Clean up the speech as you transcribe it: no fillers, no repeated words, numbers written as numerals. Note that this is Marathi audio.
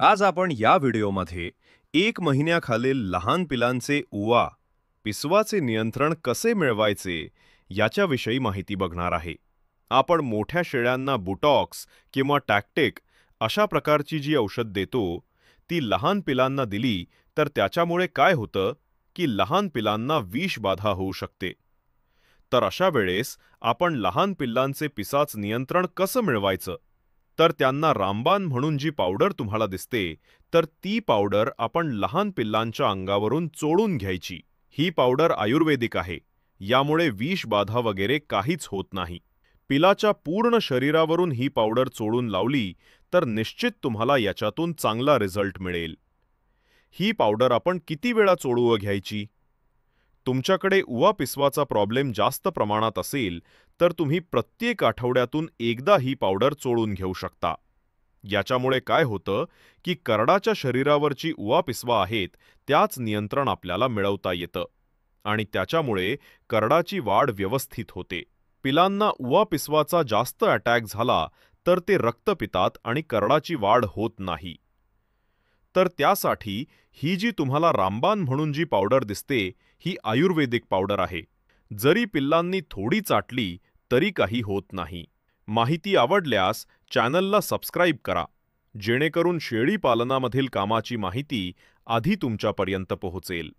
आज आपण या व्हिडिओमध्ये 1 महिन्याखालील लहान पिलांचे उवा पिसवाचे नियंत्रण कसे मिळवायचे याच्याविषयी माहिती बघणार आहे. आपण मोठ्या शेळ्यांना बुटॉक्स किंवा टॅक्टिक अशा प्रकारची जी औषध देतो ती लहान पिलांना दिली तर त्याच्यामुळे काय होतं की लहान पिलांना विषबाधा होऊ शकते. तर अशा वेळेस आपण लहान पिल्लांचे पिसाच नियंत्रण कसं मिळवायचं, तर त्यांना रामबाण म्हणून जी पावडर तुम्हाला दिसते तर ती पावडर आपण लहान पिल्लांच्या अंगावरून चोळून घ्यायची. ही पावडर आयुर्वेदिक आहे, यामुळे विषबाधा वगैरे काहीच होत नाही. पिलाच्या पूर्ण शरीरावरून ही पावडर चोळून लावली तर निश्चित तुम्हाला याच्यातून चांगला रिझल्ट मिळेल. ही पावडर आपण किती वेळा चोळून घ्यायची? तुमच्याकडे उवा पिसवाचा प्रॉब्लेम जास्त प्रमाणात असेल तर तुम्ही प्रत्येक आठवड्यातून एकदा ही पावडर चोळून घेऊ शकता. याच्यामुळे काय होतं की करडाच्या शरीरावरची उवा पिसवा आहेत त्याच नियंत्रण आपल्याला मिळवता येतं आणि त्याच्यामुळे करडाची वाढ व्यवस्थित होते. पिलांना उवा पिसवाचा जास्त अटॅक झाला तर ते रक्त पितात आणि करडाची वाढ होत नाही. तर त्यासाठी ही जी तुम्हाला रामबाण म्हणून जी पावडर दिसते ही आयुर्वेदिक पावडर आहे. जरी पिल्लांनी थोडी चाटली तरी काही होत नाही. माहिती आवडल्यास चॅनलला सबस्क्राईब करा, जेणेकरून शेळी पालनामधील कामाची माहिती आधी तुमच्यापर्यंत पोहोचेल.